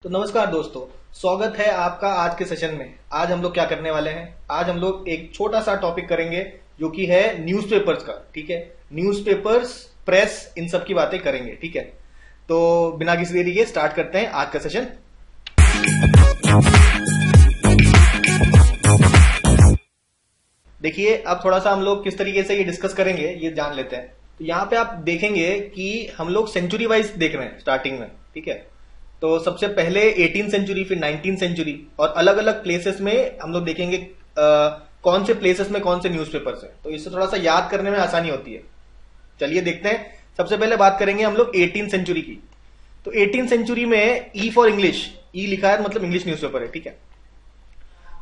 तो नमस्कार दोस्तों, स्वागत है आपका आज के सेशन में। आज हम लोग क्या करने वाले हैं? आज हम लोग एक छोटा सा टॉपिक करेंगे जो कि है न्यूज़पेपर्स का। ठीक है, न्यूज़पेपर्स, प्रेस, इन सब की बातें करेंगे। ठीक है, तो बिना किसी देरी के स्टार्ट करते हैं आज का सेशन। देखिए, अब थोड़ा सा हम लोग किस तरीके से ये डिस्कस करेंगे ये जान लेते हैं। तो यहाँ पे आप देखेंगे कि हम लोग सेंचुरी वाइज देख रहे हैं स्टार्टिंग में। ठीक है, तो सबसे पहले 18 सेंचुरी, फिर 19 सेंचुरी, और अलग अलग प्लेसेस में हम लोग देखेंगे कौन से प्लेसेस में कौन से न्यूज़पेपर्स हैं। तो इससे थोड़ा सा याद करने में आसानी होती है। चलिए देखते हैं। सबसे पहले बात करेंगे हम लोग 18 सेंचुरी की। तो 18 सेंचुरी में ई फॉर इंग्लिश, ई लिखा है मतलब इंग्लिश न्यूज़पेपर है। ठीक है,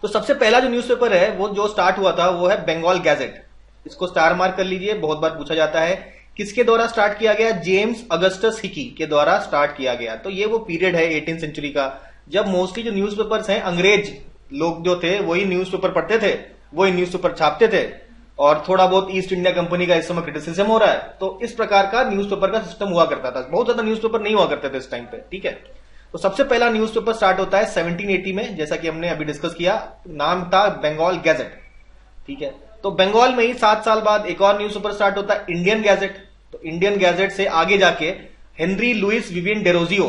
तो सबसे पहला जो न्यूज़पेपर है वो जो स्टार्ट हुआ था वो है बंगाल गैजेट। इसको स्टार मार्क कर लीजिए, बहुत बार पूछा जाता है। किसके द्वारा स्टार्ट किया गया? जेम्स अगस्टस हिकी के द्वारा स्टार्ट किया गया। तो ये वो पीरियड है 18 सेंचुरी का जब मोस्टली जो न्यूज़पेपर्स हैं, अंग्रेज लोग जो थे वही न्यूज़पेपर पढ़ते थे, वही न्यूज़पेपर छापते थे, और थोड़ा बहुत ईस्ट इंडिया कंपनी का इस समय क्रिटिसिज्म हो रहा है। तो इस प्रकार का न्यूज़पेपर का सिस्टम हुआ करता था। बहुत ज्यादा न्यूज़पेपर नहीं हुआ करते थे इस टाइम पे। ठीक है, तो सबसे पहला न्यूज़पेपर स्टार्ट होता है 1780 में, जैसा कि हमने अभी डिस्कस किया। नाम था बंगाल गैजेट। ठीक है, तो बंगाल में ही 7 साल बाद एक और न्यूज़पेपर स्टार्ट होता है, इंडियन गैजेट। तो इंडियन गैजेट से आगे जाके हेनरी लुइस विवियन डेरोजियो,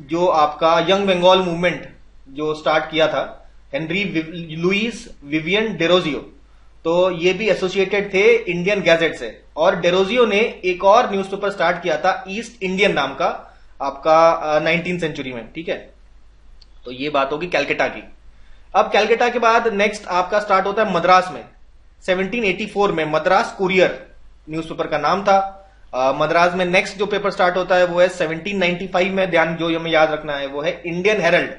जो आपका यंग बंगाल मूवमेंट जो स्टार्ट किया था, हेनरी लुइस विवियन डेरोजियो, तो ये भी एसोसिएटेड थे इंडियन गैजेट से। और डेरोजियो ने एक और न्यूज़पेपर स्टार्ट किया था ईस्ट इंडियन नाम का, आपका 19 सेंचुरी में। ठीक है, तो ये बात होगी कैलकाटा की। अब कैलकाटा के बाद नेक्स्ट आपका स्टार्ट होता है मद्रास में। 1784 में मद्रास कुरियर न्यूज़पेपर का नाम था। मद्रास में नेक्स्ट जो पेपर स्टार्ट होता है वो है 1795 में, ध्यान जो हमें याद रखना है वो है इंडियन हेरल्ड।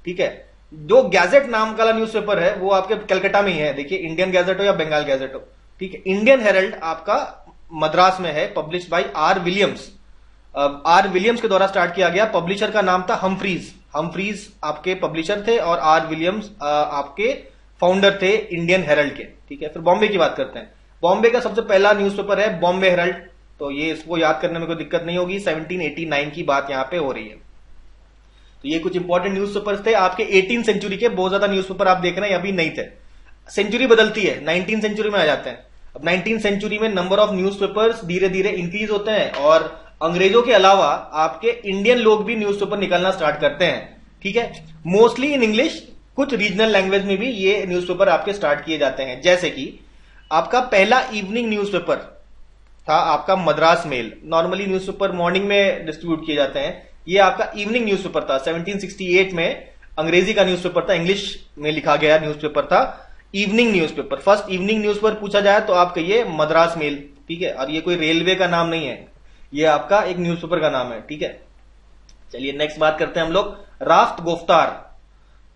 ठीक है, जो गैजेट नाम का न्यूज़पेपर है वो आपके कलकत्ता में ही है। देखिए, इंडियन गैजेट हो या बंगाल गैजेट हो। ठीक है, इंडियन हेरल्ड आपका मद्रास में है, publish by are Williams. Are Williams के द्वारा स्टार्ट किया गया। पब्लिशर का नाम था हम्फ्रीज। हम्फ्रीज आपके पब्लिशर थे और आर विलियम्स आपके फाउंडर थे इंडियन हेरल्ड के। ठीक है, फिर बॉम्बे की बात करते हैं। बॉम्बे का सबसे पहला न्यूज़पेपर है बॉम्बे हेरल्ड। तो ये इसको याद करने में कोई दिक्कत नहीं होगी, 1789 की बात यहां पे हो रही है। तो ये कुछ इंपॉर्टेंट न्यूज़पेपर्स थे आपके 18 सेंचुरी के। बहुत ज्यादा न्यूज़पेपर आप देख रहे हैं अभी नहीं थे। सेंचुरी बदलती है, 19 सेंचुरी में आ जाते हैं। अब 19 सेंचुरी में नंबर ऑफ न्यूज़पेपर्स धीरे धीरे इंक्रीज होते हैं और अंग्रेजों के अलावा आपके इंडियन लोग भी न्यूज़पेपर निकालना स्टार्ट करते हैं। ठीक है, मोस्टली इन इंग्लिश, कुछ रीजनल लैंग्वेज में भी ये न्यूज़पेपर आपके स्टार्ट किए जाते हैं। जैसे कि आपका पहला इवनिंग न्यूज़पेपर था आपका Madras mail. Normally newspaper morning में डिस्ट्रीब्यूट किए जाते हैं, ये आपका इवनिंग न्यूज़पेपर था। 1768 में अंग्रेजी का न्यूज़पेपर था, इंग्लिश में लिखा गया न्यूज़पेपर था, evening newspaper. First evening newspaper पूछा जाए तो आप कहिए मद्रास मेल। ठीक है, और ये कोई रेलवे का नाम नहीं है, ये आपका एक न्यूज़पेपर का नाम है। ठीक है, चलिए नेक्स्ट बात करते हैं हम लोग राफ्त गोफ्तार।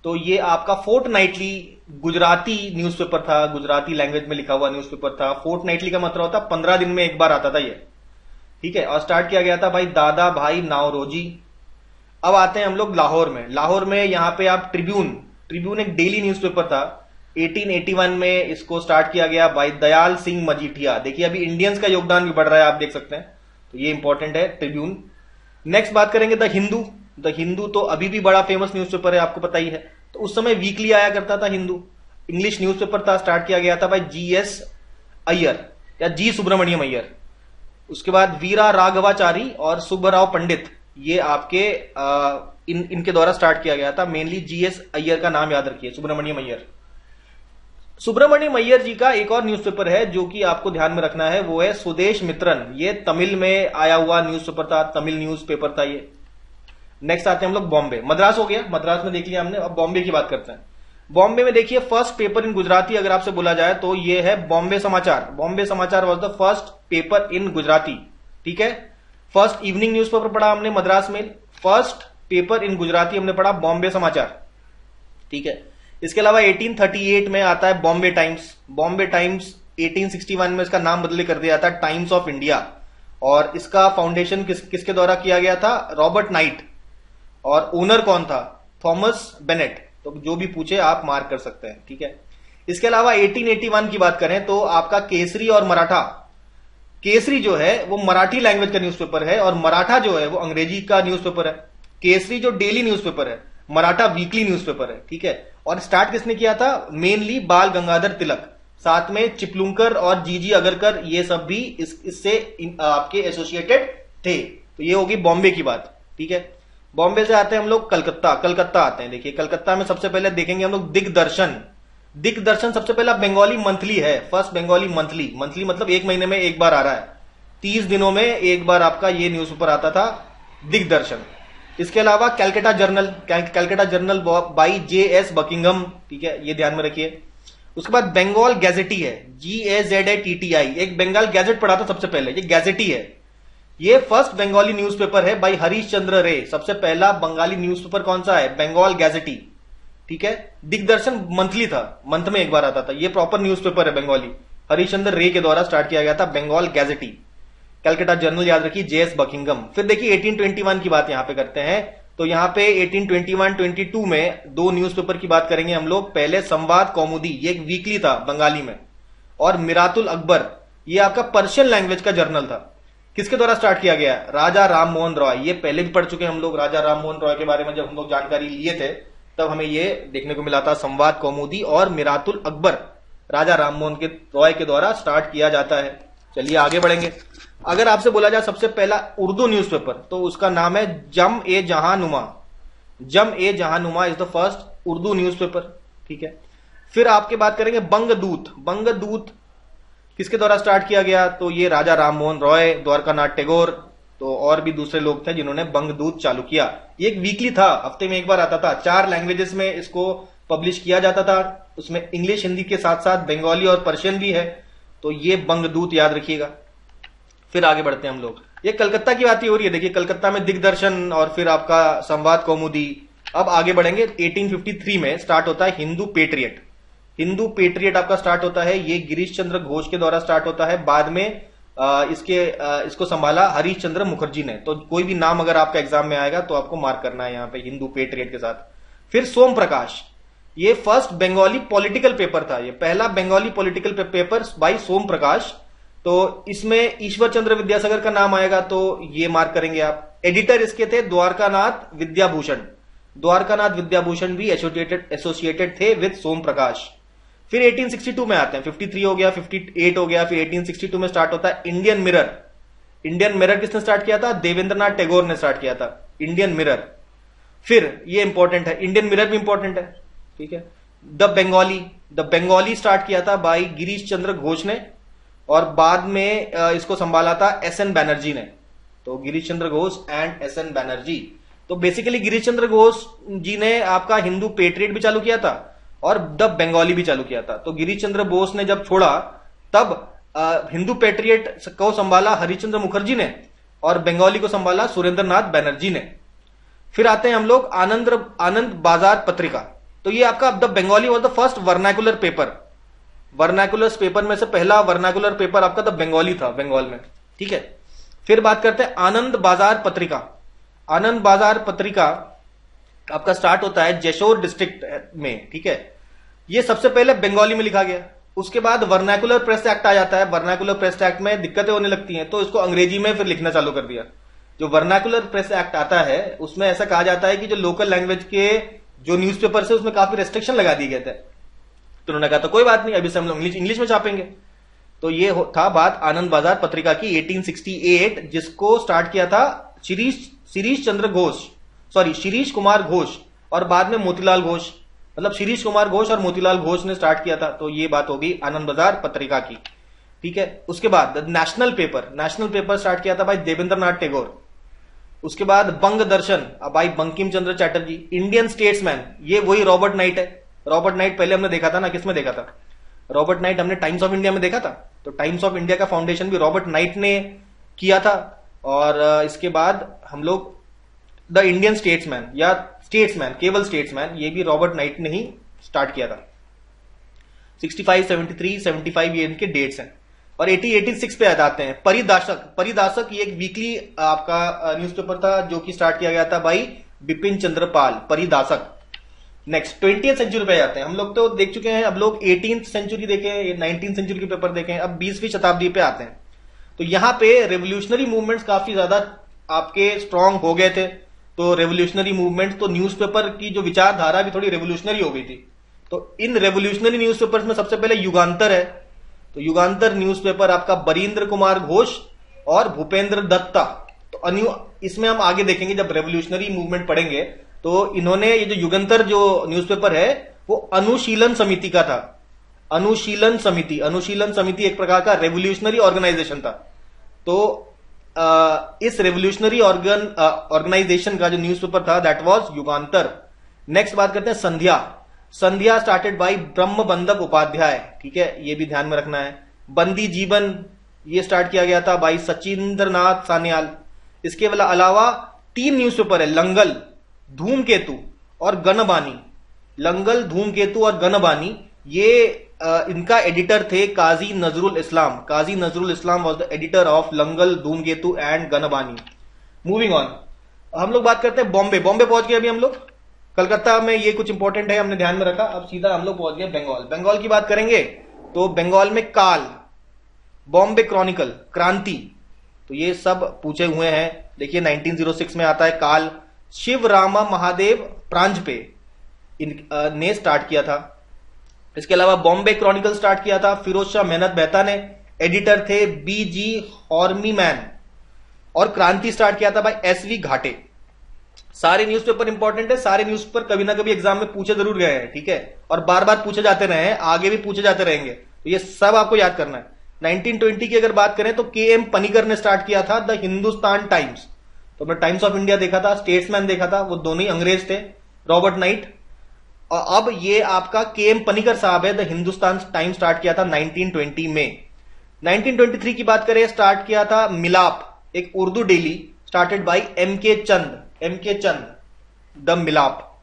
तो ये आपका फोर्टनाइटली गुजराती न्यूज़पेपर था, गुजराती लैंग्वेज में लिखा हुआ न्यूज़पेपर था। फोर्टनाइटली का मतलब होता 15 दिन में एक बार आता था ये। ठीक है, और स्टार्ट किया गया था भाई दादा भाई नावरोजी। अब आते हैं हम लोग लाहौर में। लाहौर में यहां पे आप ट्रिब्यून एक डेली न्यूज़पेपर था। 1881 में इसको स्टार्ट किया गया भाई दयाल सिंह मजीठिया। देखिए, अभी इंडियंस का योगदान भी बढ़ रहा है, आप देख सकते हैं। तो ये इंपॉर्टेंट है ट्रिब्यून। नेक्स्ट बात करेंगे द हिंदू। द हिंदू तो अभी भी बड़ा फेमस न्यूज़पेपर है, आपको पता ही है। तो उस समय वीकली आया करता था हिंदू, इंग्लिश न्यूज़पेपर था। स्टार्ट किया गया था भाई जीएस अय्यर या जी सुब्रमण्यम अय्यर। उसके बाद वीरा राघवाचारी और सुब्बराव पंडित, ये आपके इनके द्वारा स्टार्ट किया गया था। मेनली जीएस अय्यर का नाम याद रखिए, सुब्रमण्यम अय्यर। सुब्रमण्यम अय्यर जी का एक और न्यूज़पेपर है जो कि आपको ध्यान में रखना है, वो है स्वदेश मित्रन। ये तमिल में आया हुआ न्यूज़पेपर था, तमिल न्यूज़पेपर था ये। नेक्स्ट आते हैं हम लोग बॉम्बे। मद्रास हो गया, मद्रास में देख लिया हमने। अब बॉम्बे की बात करते हैं। बॉम्बे में देखिए, फर्स्ट पेपर इन गुजराती अगर आपसे बोला जाए तो ये है बॉम्बे समाचार। बॉम्बे समाचार was the first paper in Gujarati. ठीक है, फर्स्ट इवनिंग न्यूज़पेपर पढ़ा हमने मद्रास में, फर्स्ट पेपर इन गुजराती हमने पढ़ा बॉम्बे समाचार। ठीक है, इसके अलावा 1838 में आता है बॉम्बे टाइम्स। बॉम्बे टाइम्स 1861 में इसका नाम बदले कर दिया था टाइम्स ऑफ इंडिया। और इसका फाउंडेशन किसके द्वारा किया गया था? Robert night. और ओनर कौन था? Thomas Bennett. तो जो भी पूछे आप मार्क कर सकते हैं। ठीक है, इसके अलावा 1881 की बात करें तो आपका केसरी और मराठा। केसरी जो है वो मराठी लैंग्वेज का न्यूज़पेपर है और मराठा जो है वो अंग्रेजी का न्यूज़पेपर है। केसरी जो डेली न्यूज़पेपर है, मराठा वीकली न्यूज़पेपर है, ठीक है। और स्टार्ट किसने किया था? मेनली बाल गंगाधर तिलक, साथ में चिपलुंकर और जीजी अगरकर, ये सब भी इससे आपके एसोसिएटेड थे। तो ये होगी बॉम्बे की बात, ठीक है। बॉम्बे से आते हैं हम लोग कलकत्ता। कलकत्ता आते हैं, देखिए कलकत्ता में सबसे पहले देखेंगे हम लोग दिग्दर्शन। दिग्दर्शन सबसे पहला बंगाली मंथली है, फर्स्ट बंगाली मंथली। मंथली मतलब एक महीने में एक बार आ रहा है, 30 दिनों में एक बार आपका ये न्यूज़पेपर आता था, दिग्दर्शन। इसके अलावा Calcutta journal, Calcutta journal by JS Buckingham, ठीक है, ये ध्यान में रखिए। उसके बाद बंगाल गैजेटी है, GAZETTI, एक बंगाल गैजेट पढ़ा था सबसे पहले, ये गैजेटी है। ये फर्स्ट बंगाली न्यूज़पेपर है बाई हरीश चंद्र रे। सबसे पहला बंगाली न्यूज़पेपर कौन सा है? बंगाल गैजेटी, ठीक है। दिग्दर्शन मंथली था, मंथ में एक बार आता था, ये प्रॉपर न्यूज़पेपर है बंगाली, हरीश चंद्र रे के द्वारा स्टार्ट किया गया था, बंगाल गैजेटी। कैलकाटा जर्नल याद रखिए, JS बकिंघम। फिर देखिए 1821 की बात यहां पे करते हैं। तो यहां पे 1821-22 में दो न्यूज़पेपर की बात करेंगे हम लोग। पहले संवाद कौमुदी, ये एक वीकली था बंगाली में, और मिरातुल अकबर, ये आपका पर्शियन लैंग्वेज का जर्नल था। किसके द्वारा स्टार्ट किया गया? राजा राम मोहन रॉय। ये पहले भी पढ़ चुके हैं हम लोग, राजा राम मोहन रॉय के बारे में जब हम लोग जानकारी लिए थे तब हमें ये देखने को मिला था, संवाद कौमुदी और मिरातुल अकबर राजा राम मोहन के रॉय के द्वारा स्टार्ट किया जाता है। चलिए आगे बढ़ेंगे। अगर आपसे बोला जाए सबसे पहला उर्दू न्यूज़पेपर, तो उसका नाम है Jam-e-Jahan-Numa. Jam-e-Jahan-Numa is the first Urdu newspaper, ठीक है। फिर आपके बात करेंगे बंगदूत। बंगदूत किसके द्वारा स्टार्ट किया गया? तो ये राजा राम मोहन रॉय, द्वारकानाथ टैगोर, तो और भी दूसरे लोग थे जिन्होंने बंगदूत चालू किया। ये एक वीकली था, हफ्ते में एक बार आता था, 4 लैंग्वेजेस में इसको पब्लिश किया जाता था। उसमें इंग्लिश, हिंदी के साथ साथ बंगाली और पर्शियन भी है। तो ये बंगदूत याद रखिएगा। फिर आगे बढ़ते हैं हम लोग। ये कलकत्ता की बात ही हो रही है, देखिए कलकत्ता में दिग्दर्शन और फिर आपका संवाद कौमुदी। अब आगे बढ़ेंगे, 1853 में स्टार्ट होता है हिंदू पेट्रियट। हिंदू पेट्रियट आपका स्टार्ट होता है, ये गिरीश चंद्र घोष के द्वारा स्टार्ट होता है। बाद में इसको संभाला हरीश चंद्र मुखर्जी ने। तो कोई भी नाम अगर आपका एग्जाम में आएगा तो आपको मार्क करना है यहाँ पे हिंदू पेट्रियट के साथ। फिर सोम प्रकाश, ये फर्स्ट बंगाली पॉलिटिकल पेपर था, ये पहला बंगाली पॉलिटिकल पेपर बाई सोम प्रकाश। तो इसमें ईश्वर चंद्र विद्यासागर का नाम आएगा, तो ये मार्क करेंगे आप। एडिटर इसके थे द्वारकानाथ विद्याभूषण। द्वारकानाथ विद्याभूषण भी एसोसिएटेड थे विद सोम प्रकाश। फिर 1862 में आते हैं, 53 हो गया, 58 हो गया। फिर 1862 में स्टार्ट होता है इंडियन मिरर। इंडियन मिरर किसने स्टार्ट किया था? देवेंद्रनाथ टैगोर ने स्टार्ट किया था, इंडियन मिरर। फिर ये इंपॉर्टेंट है, इंडियन मिरर भी इंपॉर्टेंट है, ठीक है। द बंगाली स्टार्ट किया था बाई गिरीश चंद्र घोष ने, और बाद में इसको संभाला था SN बैनर्जी ने। तो गिरीश चंद्र घोष एंड SN बैनर्जी। तो बेसिकली गिरीश चंद्र घोष जी ने आपका हिंदू पेट्रियट भी चालू किया था और द बंगाली भी चालू किया था। तो गिरीश चंद्र बोस ने जब छोड़ा तब हिंदू पेट्रियट को संभाला हरिश्चंद्र मुखर्जी ने और बंगाली को संभाला सुरेंद्र नाथ बैनर्जी ने। फिर आते हैं हम लोग आनंद बाजार पत्रिका। तो ये आपका the Bengali was the first vernacular paper. Vernacular paper में से पहला वर्नाकुलर पेपर आपका द बंगाली था बंगाल में, ठीक है। फिर बात करते हैं आनंद बाजार पत्रिका। आनंद बाजार पत्रिका आपका स्टार्ट होता है जैसोर डिस्ट्रिक्ट में, ठीक है। ये सबसे पहले बंगाली में लिखा गया। उसके बाद वर्नाकुलर प्रेस एक्ट आ जाता है। वर्नाकुलर प्रेस एक्ट में दिक्कतें होने लगती हैं तो इसको अंग्रेजी में फिर लिखना चालू कर दिया। जो वर्नाकुलर प्रेस एक्ट आता है उसमें ऐसा कहा जाता है कि जो लोकल लैंग्वेज के जो न्यूज़पेपर है उसमें काफी रेस्ट्रिक्शन लगा दिए गए थे। तो उन्होंने कहा था कोई बात नहीं, अभी से हम लोग इंग्लिश में छापेंगे। तो ये था बात आनंद बाजार पत्रिका की 1868, जिसको स्टार्ट किया था शिरीष कुमार घोष और बाद में मोतीलाल घोष, मतलब शिरीष कुमार घोष और मोतीलाल घोष ने स्टार्ट किया था। तो ये बात होगी आनंद बाजार पत्रिका की, ठीक है। उसके बाद नेशनल पेपर स्टार्ट किया था भाई देवेंद्रनाथ टैगोर। उसके बाद बंग दर्शन भाई बंकिम चंद्र चैटर्जी। इंडियन स्टेट्समैन, ये वही रॉबर्ट नाइट है। रॉबर्ट नाइट पहले हमने देखा था ना, किसमें देखा था? रॉबर्ट नाइट हमने टाइम्स ऑफ इंडिया में देखा था। तो टाइम्स ऑफ इंडिया का फाउंडेशन भी रॉबर्ट नाइट ने किया था। और इसके बाद हम लोग द इंडियन स्टेट्समैन या स्टेट्समैन, केवल स्टेट्समैन, ये भी रॉबर्ट नाइट ने ही स्टार्ट किया था। 65, 73, 75 ये इनके डेट्स हैं। और 86 पे आते हैं परिदासक ये एक वीकली आपका न्यूज़पेपर था जो कि स्टार्ट किया गया था भाई Bipin Chandra Pal, परिदासक। Next 20th century पे आते हैं। हम लोग तो देख चुके हैं, अब लोग 18th सेंचुरी देखें, 19th सेंचुरी के पेपर देखें, अब 20वीं शताब्दी पे आते हैं। तो यहां पे रेवोल्यूशनरी मूवमेंट्स काफी ज्यादा आपके स्ट्रांग हो गए थे। तो रेवोल्यूशनरी मूवमेंट, तो न्यूज़पेपर की जो विचारधारा भी थोड़ी रेवोल्यूशनरी हो गई थी। तो इन रेवोल्यूशनरी न्यूज़पेपर्स में सबसे पहले युगांतर है। तो युगांतर न्यूज़पेपर आपका बरींद्र कुमार घोष और भूपेंद्र दत्ता। तो इसमें हम आगे देखेंगे जब रेवोल्यूशनरी मूवमेंट पढ़ेंगे, तो इन्होंने ये जो युगांतर जो न्यूज़पेपर है वो अनुशीलन समिति का था। अनुशीलन समिति एक प्रकार का रेवोल्यूशनरी ऑर्गेनाइजेशन था। तो इस रेवोल्यूशनरी ऑर्गेनाइजेशन का जो न्यूज़पेपर था दैट वाज युगांतर। नेक्स्ट बात करते हैं संध्या स्टार्टेड बाय ब्रह्म बंधप उपाध्याय, ठीक है, ये भी ध्यान में रखना है। बंदी जीवन ये स्टार्ट किया गया था बाय सचिंद्रनाथ सान्याल। इसके अलावा 3 न्यूज़पेपर है, लंगल, धूमकेतु और गणबानी। लंगल, धूमकेतु और गणबानी, ये इनका एडिटर थे काजी नजरुल इस्लाम। काजी Nazrul Islam was the editor of लंगल, धूमकेतु एंड गणबानी। मूविंग ऑन, हम लोग बात करते हैं बॉम्बे पहुंच गए अभी हम लोग। कलकत्ता में ये कुछ इंपॉर्टेंट है हमने ध्यान में रखा। अब सीधा हम लोग पहुंच गए बंगाल की बात करेंगे। तो बंगाल में काल, बॉम्बे क्रॉनिकल, क्रांति, तो ये सब पूछे हुए हैं। देखिए 1906 में आता है काल। शिव रामा महादेव प्रांजपे ने स्टार्ट किया था। इसके अलावा बॉम्बे क्रॉनिकल स्टार्ट किया था फिरोज शाह मेहनत मेहता ने, एडिटर थे बीजी हॉर्मीमैन। और क्रांति स्टार्ट किया था भाई एसवी घाटे। सारे न्यूज़पेपर इंपॉर्टेंट है, सारे न्यूज़पेपर कभी ना कभी एग्जाम में पूछे जरूर गए हैं, ठीक है, और बार बार पूछे जाते रहे हैं, आगे भी पूछे जाते रहेंगे, तो ये सब आपको याद करना है। 1920 की अगर बात करें तो के.एम. पनिकर ने स्टार्ट किया था द हिंदुस्तान टाइम्स। तो मैं टाइम्स ऑफ इंडिया देखा था, स्टेट्समैन देखा था, वो दोनों ही अंग्रेज थे, रॉबर्ट नाइट। और अब ये आपका के.एम. पनिकर साहब है, द हिंदुस्तान टाइम्स स्टार्ट किया था 1920 में। 1923 की बात करें, स्टार्ट किया था मिलाप, एक Urdu daily started by M K Chand, the मिलाप।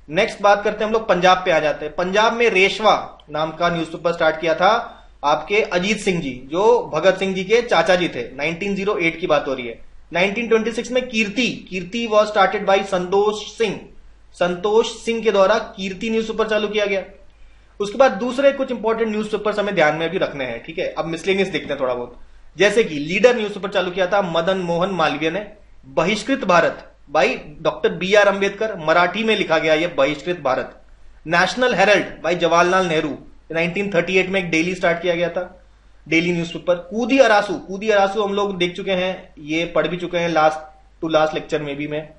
नेक्स्ट बात करते हैं हम लोग पंजाब पे आ जाते हैं। पंजाब में रेशवा नाम का न्यूज़पेपर स्टार्ट किया था आपके अजीत सिंह जी, जो भगत सिंह जी के चाचा जी थे। 1908 की बात हो रही है। 1926 में कीर्ति was started bye Santosh Singh के द्वारा कीर्ति न्यूज़पेपर चालू किया गया। उसके बाद दूसरे कुछ इंपॉर्टेंट न्यूज़पेपर्स हमें ध्यान में भी रखने हैं, ठीक है। अब मिसलेनियस देखते हैं थोड़ा बहुत, जैसे कि लीडर न्यूज़पेपर चालू किया था मदन मोहन मालवीय ने। Bahishkrit Bharat by doctor B R. Ambedkar, Marathi में लिखा गया ये Bahishkrit Bharat. National Herald by Jawaharlal Nehru, 1938 में एक डेली स्टार्ट किया गया था, डेली न्यूज़पेपर। कूदी अरासू हम लोग देख चुके हैं, ये पढ़ भी चुके हैं लास्ट लेक्चर में भी मैं,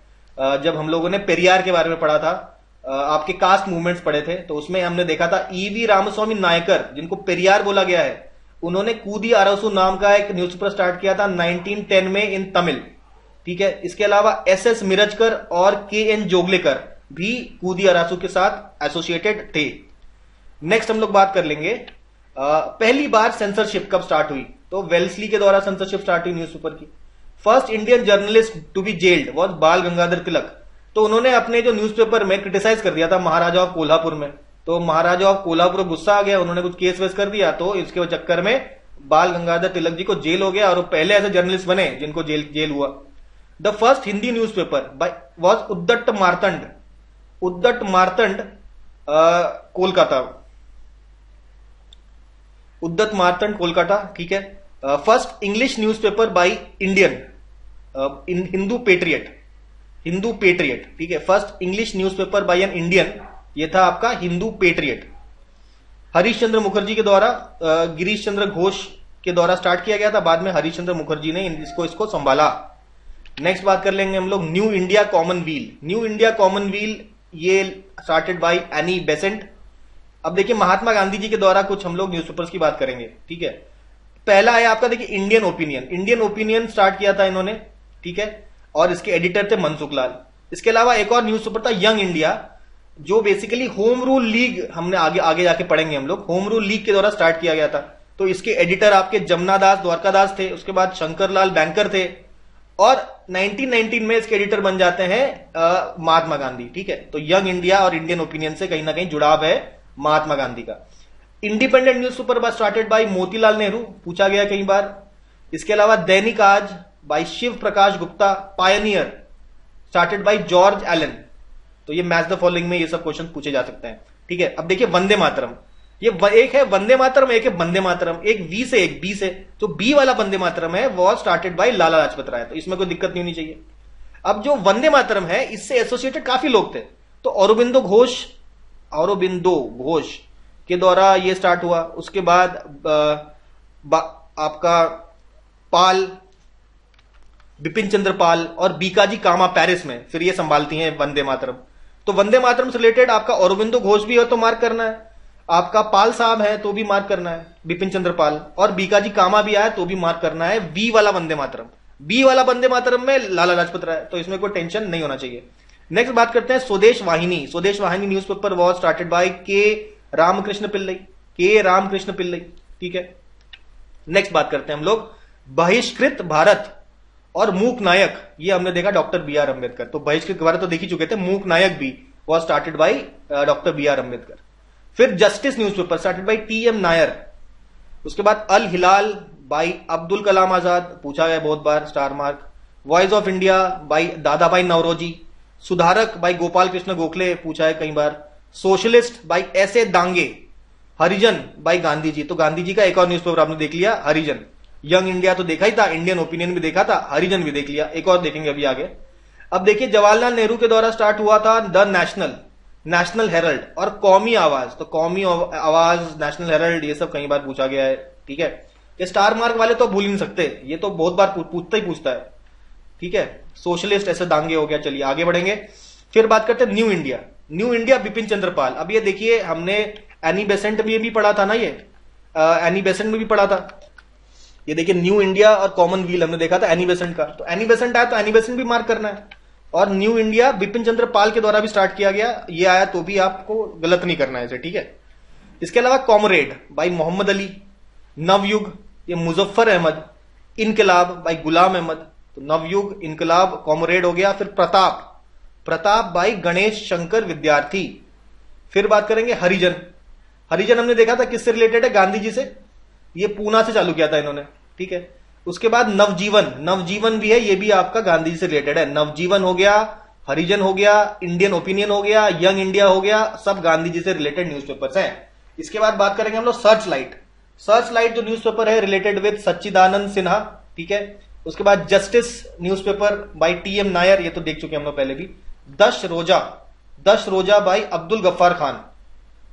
जब हम लोगों ने पेरियार के बारे में पढ़ा था, आपके कास्ट मूवमेंट्स पढ़े थे, तो उसमें हमने देखा था ईवी रामस्वामी नायकर, जिनको पेरियार बोला गया है, उन्होंने कूदी अरासू नाम का एक न्यूज़पेपर स्टार्ट किया था 1910 में इन तमिल, ठीक है। इसके अलावा एस मिरजकर और के.एन. जोगलेकर भी कूदी अरासू के साथ एसोसिएटेड थे। नेक्स्ट हम लोग बात कर लेंगे पहली बार सेंसरशिप कब स्टार्ट हुई। तो वेल्सली के द्वारा सेंसरशिप स्टार्ट हुई न्यूज़पेपर की। First Indian journalist to be jailed was Bal Gangadhar तिलक। तो उन्होंने अपने जो न्यूज़पेपर में क्रिटिसाइज कर दिया था महाराजा ऑफ कोल्हापुर में, तो महाराजा ऑफ कोल्हापुर गुस्सा आ गया, उन्होंने कुछ केस वेस कर दिया, तो इसके चक्कर में बाल गंगाधर तिलक जी को जेल हो गया और वो पहले ऐसे जर्नलिस्ट बने जिनको जेल हुआ। The first Hindi newspaper was उद्दट मार्तंड कोलकाता, ठीक है। First English newspaper by Indian Hindu Patriot, ठीक है। First English newspaper by an Indian, ये था आपका हिंदू पेट्रियट। हरीश चंद्र मुखर्जी के द्वारा, गिरीश चंद्र घोष के द्वारा स्टार्ट किया गया था, बाद में हरीश चंद्र मुखर्जी ने इसको संभाला। नेक्स्ट बात कर लेंगे हम लोग न्यू इंडिया कॉमनवेल्थ, ये स्टार्टेड बाय एनी बेसेंट। अब देखिए महात्मा गांधी जी के द्वारा कुछ हम लोग न्यूज़पेपर्स की बात करेंगे, ठीक है। पहला है आपका देखिए इंडियन ओपिनियन स्टार्ट किया था इन्होंने, ठीक है, और इसके एडिटर थे मनसुख लाल। इसके अलावा एक और न्यूज़पेपर था यंग इंडिया, जो बेसिकली होम रूल लीग, हमने आगे जाके पढ़ेंगे हम लोग, होम रूल लीग के द्वारा स्टार्ट किया गया था। तो इसके एडिटर आपके जमुना दास द्वारकादास थे, उसके बाद शंकर लाल बैंकर थे, और 1919 में इसके एडिटर बन जाते हैं महात्मा गांधी, ठीक है। तो यंग इंडिया और इंडियन ओपिनियन से कहीं ना कहीं जुड़ाव है महात्मा गांधी का। Independent newspaper started by Motilal Nehru, पूछा गया कई बार। इसके अलावा Dainik Aaj by Shiv Prakash Gupta, Pioneer started by George Allen. तो ये मैच द फॉलोइंग में ये सब क्वेश्चन पूछे जा सकते हैं, ठीक है। अब देखिए वंदे मातरम, ये एक है वंदे मातरम, एक है वंदे मातरम, एक वी से एक बी से। जो बी वाला वंदे मातरम है वो स्टार्टेड बाय लाला लाजपत राय, तो इसमें कोई दिक्कत नहीं होनी चाहिए। अब जो वंदे मातरम है इससे एसोसिएटेड काफी लोग थे, तो औरोबिंदो घोष के द्वारा ये स्टार्ट हुआ। उसके बाद आपका पाल, बिपिन चंद्र पाल और बीकाजी कामा पेरिस में फिर ये संभालती हैं वंदे मातरम। तो वंदे मातरम से रिलेटेड आपका औरोबिंदो घोष भी है तो मार्क करना है, आपका पाल साहब है तो भी मार्क करना है, बिपिन चंद्र पाल, और बीकाजी कामा भी आया तो भी मार्क करना है। बी वाला वंदे मातरम, बी वाला वंदे मातरम में लाला लाजपत राय, तो इसमें कोई टेंशन नहीं होना चाहिए। नेक्स्ट बात करते हैं स्वदेश वाहिनी। स्वदेश वाहिनी न्यूज़पेपर वॉज स्टार्टेड बाय के रामकृष्ण पिल्लई, ठीक है। नेक्स्ट बात करते हैं हम लोग बहिष्कृत भारत और मूक नायक, ये हमने देखा डॉक्टर बी आर अम्बेडकर। तो बहिष्कृत भारत तो देख ही चुके थे, मूक नायक भी was started by doctor B R Ambedkar. फिर Justice newspaper started by T M Nair. उसके बाद अल हिलाल बाय अब्दुल कलाम आजाद, पूछा गया बहुत बार, star mark. Voice of India by Dadabhai Naoroji. सुधारक बाय गोपाल कृष्ण गोखले, पूछा है कई बार। Socialist by S A Dange. Harijan by Gandhi ji, तो गांधी जी का एक और न्यूज़पेपर आपने देख लिया, हरिजन। यंग इंडिया तो देखा ही था, इंडियन ओपिनियन भी देखा था, हरिजन भी देख लिया, एक और देखेंगे अभी आगे। अब देखिए जवाहरलाल नेहरू के द्वारा स्टार्ट हुआ था द नेशनल हेरल्ड और कौमी आवाज। तो कौमी आवाज, नेशनल हेरल्ड, ये सब कई बार पूछा गया है, ठीक है। ये स्टार मार्क वाले तो भूल ही नहीं सकते, ये तो बहुत बार पूछता है, ठीक है। सोशलिस्ट ऐसे दांगे हो गया। चलिए आगे बढ़ेंगे। फिर बात करते हैं न्यू इंडिया बिपिन चंद्र पाल। अब ये देखिए हमने एनी बेसेंट में भी पढ़ा था ना, ये एनी बेसेंट में भी पढ़ा था। ये देखिए न्यू इंडिया और कॉमनवेल्थ हमने देखा था एनी बेसेंट का, तो एनी बेसेंट आया तो एनी बेसेंट भी मार्क करना है। और न्यू इंडिया बिपिन चंद्र पाल के द्वारा भी स्टार्ट किया गया, ये आया तो भी आपको गलत नहीं करना है इसे, ठीक है। इसके अलावा कॉमरेड बाई मोहम्मद अली। नवयुग ये मुजफ्फर अहमद। इनकलाब बाई गुलाम अहमद। तो नवयुग, इनकलाब, कॉमरेड हो गया। फिर प्रताप बाई गणेश शंकर विद्यार्थी। फिर बात करेंगे हरिजन हमने देखा था किससे रिलेटेड है, गांधी जी से, ये पूना से चालू किया था इन्होंने, ठीक है। उसके बाद नवजीवन भी है, ये भी आपका गांधी जी से रिलेटेड है। नवजीवन हो गया, हरिजन हो गया, इंडियन ओपिनियन हो गया, यंग इंडिया हो गया, सब गांधी जी से रिलेटेड न्यूज़पेपर्स हैं। इसके बाद बात करेंगे हम लोग सर्च लाइट जो न्यूज़पेपर है रिलेटेड विद सच्चिदानंद सिन्हा, ठीक है। उसके बाद Justice newspaper by T M Nair, ये तो देख चुके हम लोग पहले भी। दश रोजा बाय अब्दुल गफ्फार खान,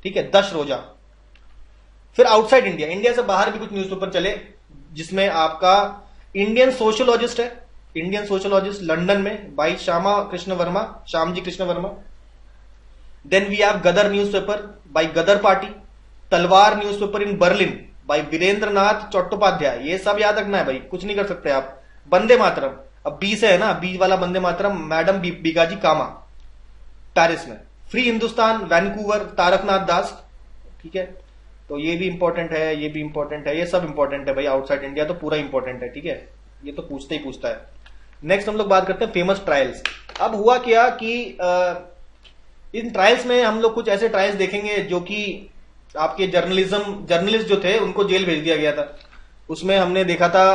ठीक है, दश रोजा। फिर आउटसाइड इंडिया से बाहर भी कुछ न्यूज़पेपर चले, जिसमें आपका इंडियन सोशोलॉजिस्ट है, इंडियन सोशोलॉजिस्ट लंदन में by Shyamji Krishna Varma. Then we have Ghadar newspaper by Ghadar party. Talwar newspaper in Berlin by Virendranath Chattopadhyay. ये सब याद रखना है भाई, कुछ नहीं कर सकते आप। वंदे मातरम, अब बी से है ना, बी वाला वंदे मातरम, मैडम बीकाजी कामा, पेरिस में। फ्री हिंदुस्तान वैनकूवर, तारकनाथ दास, ठीक है। तो ये भी इंपॉर्टेंट है, ये भी इंपॉर्टेंट है, ये सब इंपॉर्टेंट है भाई। आउटसाइड इंडिया तो पूरा इंपॉर्टेंट है, ठीक है, ये तो पूछता है। नेक्स्ट हम लोग बात करते हैं फेमस ट्रायल्स। अब हुआ क्या कि इन ट्रायल्स में हम लोग कुछ ऐसे ट्रायल्स देखेंगे जो कि आपके जर्नलिस्ट जो थे उनको जेल भेज दिया गया था। उसमें हमने देखा था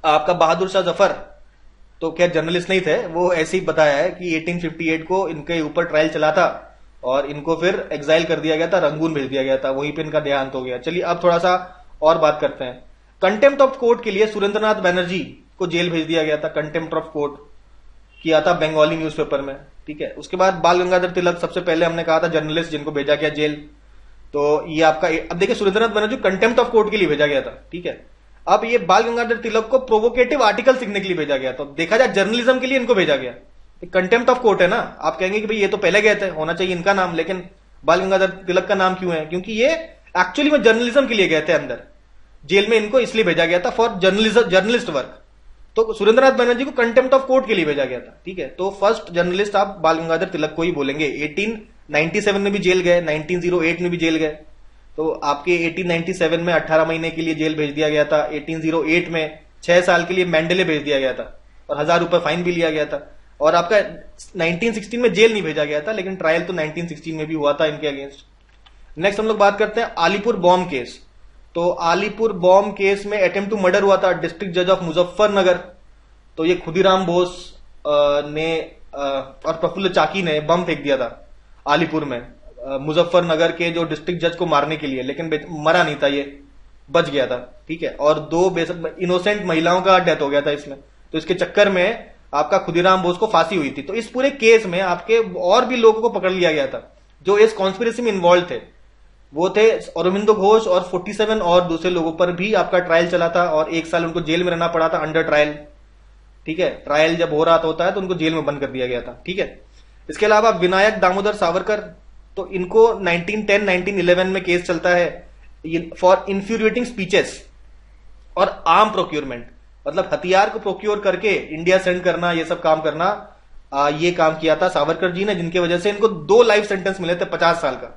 आपका बहादुर शाह जफर, तो क्या जर्नलिस्ट नहीं थे, वो ऐसे ही बताया है कि 1858 को इनके ऊपर ट्रायल चला था और इनको फिर एग्जाइल कर दिया गया था, रंगून भेज दिया गया था, वहीं पे इनका देहांत हो गया। चलिए अब थोड़ा सा और बात करते हैं। कंटेम्प्ट ऑफ कोर्ट के लिए सुरेंद्रनाथ बनर्जी को जेल भेज दिया गया था, कंटेम्प्ट ऑफ कोर्ट किया था बंगाली न्यूज़पेपर में, ठीक है। उसके बाद बाल गंगाधर तिलक, सबसे पहले हमने कहा था जर्नलिस्ट जिनको भेजा गया जेल, तो ये आपका, अब देखिए Surendranath Banerjee contempt of court के लिए भेजा गया था, ठीक है। अब ये बाल गंगाधर तिलक को प्रोवोकेटिव आर्टिकल लिखने के लिए भेजा गया, तो देखा जाए जर्नलिज्म के लिए इनको भेजा गया। कंटेम्प्ट ऑफ कोर्ट है ना, आप कहेंगे कि भाई ये तो पहले गए थे, होना चाहिए इनका नाम, लेकिन बाल गंगाधर तिलक का नाम क्यों है, क्योंकि ये एक्चुअली में जर्नलिज्म के लिए गए थे अंदर जेल में, इनको इसलिए भेजा गया था फॉर जर्नलिस्ट वर्क। तो सुरेंद्रनाथ बनर्जी को कंटेम्प्ट ऑफ कोर्ट के लिए भेजा गया था, ठीक है। तो फर्स्ट जर्नलिस्ट आप बाल गंगाधर तिलक को ही बोलेंगे। 1897 में भी जेल गए, 1908 में भी जेल गए, तो आपके 1897 में 18 महीने के लिए जेल भेज दिया गया था। 1808 में 6 साल के लिए मैंडेले भेज दिया गया था और 1000 रुपए फाइन भी लिया गया था। और आपका 1916 में जेल नहीं भेजा गया था, लेकिन ट्रायल तो 1916 में भी हुआ था इनके अगेंस्ट। नेक्स्ट हम लोग बात करते हैं आलीपुर बॉम्ब केस। तो आलीपुर बॉम्ब केस में अटेम्प्ट टू मर्डर हुआ था डिस्ट्रिक्ट जज ऑफ मुजफ्फरनगर। तो ये खुदीराम बोस ने और प्रफुल्ल चाकी ने बम फेंक दिया था आलीपुर में, मुजफ्फरनगर के जो डिस्ट्रिक्ट जज को मारने के लिए, लेकिन मरा नहीं था, ये बच गया था, ठीक है। और 2 इनोसेंट महिलाओं का डेथ हो गया था इसमें। तो इसके चक्कर में आपका खुदीराम बोस को फांसी हुई थी। तो इस पूरे केस में आपके और भी लोगों को पकड़ लिया गया था जो इस कॉन्स्पिरेसी में इन्वॉल्व थे। वो थे अरविंदो घोष और 47 और दूसरे लोगों पर भी आपका ट्रायल चला था और 1 साल उनको जेल में रहना पड़ा था अंडर ट्रायल। ठीक है, ट्रायल जब हो रहा होता है तो उनको जेल में बंद कर दिया गया था। ठीक है, इसके अलावा विनायक दामोदर सावरकर, तो इनको 1910 1911 में केस चलता है फॉर इंफ्यूरिएटिंग स्पीचेस और आर्म प्रोक्योरमेंट, मतलब हथियार को प्रोक्योर करके इंडिया सेंड करना, ये सब काम करना, ये काम किया था सावरकर जी ने, जिनकी वजह से इनको 2 लाइफ सेंटेंस मिले थे 50 साल का।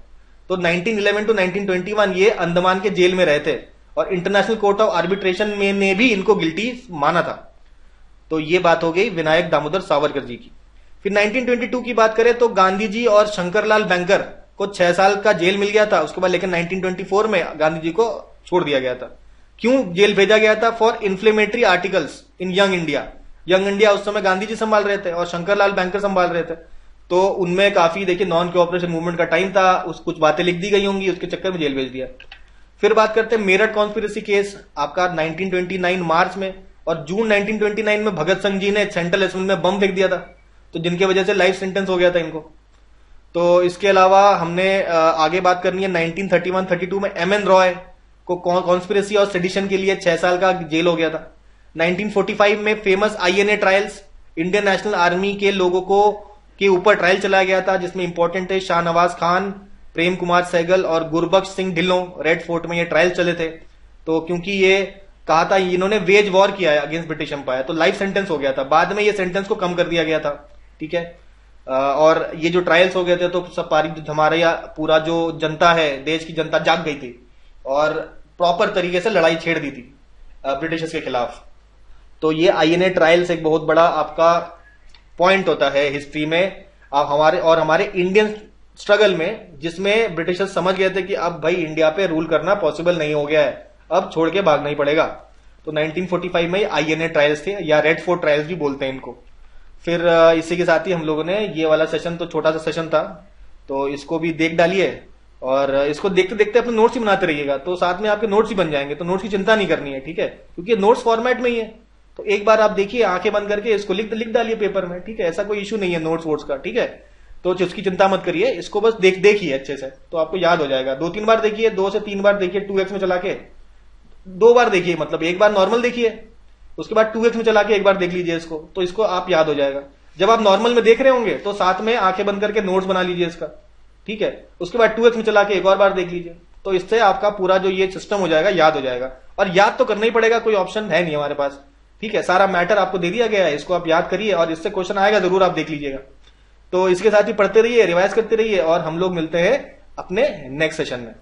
तो 1911 टू 1921 ये अंडमान के जेल में रहे थे और इंटरनेशनल कोर्ट ऑफ आर्बिट्रेशन में ने भी इनको गिल्टी माना था। तो ये बात हो गई विनायक दामोदर सावरकर जी की। फिर 1922 की बात करें तो गांधी जी और शंकरलाल बैंकर को 6 साल का जेल मिल गया था उसके बाद, लेकिन 1924 में गांधी जी को छोड़ दिया गया था। क्यों जेल भेजा गया था? For inflammatory articles in young India. Young India उस समय गांधी जी संभाल रहे थे और शंकरलाल बैंकर संभाल रहे थे। तो उनमें काफी देखिए नॉन कोऑपरेशन मूवमेंट का टाइम था, कुछ बातें लिख दी गई होंगी, उसके चक्कर में जेल भेज दिया। फिर बात करते हैं मेरठ कॉन्स्पिरेसी केस आपका 1929 मार्च में, और जून 1929 में भगत सिंह जी ने सेंट्रल असेंबली में बम फेंक दिया था, तो जिनके वजह से लाइफ सेंटेंस हो गया था इनको। तो इसके अलावा हमने आगे बात करनी है 1931-32 में एम एन रॉय को कॉन्स्पिरेसी और सेडिशन के लिए 6 साल का जेल हो गया था। 1945 में famous INA trials, Indian national army के लोगों को के ऊपर ट्रायल चलाया गया था, जिसमें इंपॉर्टेंट है शाहनवाज खान, प्रेम कुमार सहगल और गुरबख्श सिंह ढिल्लों। रेड फोर्ट में ये ट्रायल चले थे। तो क्योंकि ये कहा था इन्होंने वेज वॉर किया है अगेंस्ट ब्रिटिश एम्पायर, तो लाइफ सेंटेंस हो गया था। बाद में ये सेंटेंस को कम कर दिया गया था। ठीक है, और ये जो ट्रायल्स हो गए थे तो सब हमारा पूरा जो जनता है, देश की जनता जाग गई थी और प्रॉपर तरीके से लड़ाई छेड़ दी थी ब्रिटिशर्स के खिलाफ। तो ये आईएनए ट्रायल्स एक बहुत बड़ा आपका पॉइंट होता है हिस्ट्री में हमारे इंडियन स्ट्रगल में, जिसमें ब्रिटिशर्स समझ गए थे कि अब भाई इंडिया पे रूल करना पॉसिबल नहीं हो गया है, अब छोड़ के भागना ही पड़ेगा। तो 1945 में आईएनए ट्रायल्स थे, या रेड फोर्ट ट्रायल्स भी बोलते हैं इनको। फिर इसी के साथ ही हम लोगों ने ये वाला सेशन, तो छोटा सा सेशन था, तो इसको भी देख डालिए और इसको देखते देखते अपने नोट्स ही बनाते रहिएगा, तो साथ में आपके नोट्स ही बन जाएंगे। तो नोट्स की चिंता नहीं करनी है, ठीक है, क्योंकि नोट्स फॉर्मेट में ही है। तो एक बार आप देखिए, आंखें बंद करके इसको लिख डालिए पेपर में, ठीक है, ऐसा कोई इशू नहीं है नोट्स वोट्स का, ठीक है। तो उसकी चिंता मत करिए, इसको बस देखिए अच्छे से, तो आपको याद हो जाएगा। 2-3 बार देखिए, 2 से 3 बार देखिए 2x में चला के, 2 बार देखिए, मतलब एक बार नॉर्मल देखिए, उसके बाद 2x में चला के एक बार देख लीजिए इसको, तो इसको आप याद हो जाएगा। जब आप नॉर्मल में देख रहे होंगे तो साथ में आंखें बंद करके नोट्स बना लीजिए इसका, ठीक है। उसके बाद 2x में चला के एक और बार देख लीजिए, तो इससे आपका पूरा जो ये सिस्टम हो जाएगा, याद हो जाएगा। और याद तो करना ही पड़ेगा, कोई ऑप्शन है नहीं हमारे पास, ठीक है। सारा मैटर आपको दे दिया गया है, इसको आप याद करिए और इससे क्वेश्चन आएगा जरूर, आप देख लीजिएगा। तो इसके साथ ही पढ़ते रहिए, रिवाइज करते रहिए, और हम लोग मिलते हैं अपने नेक्स्ट सेशन में।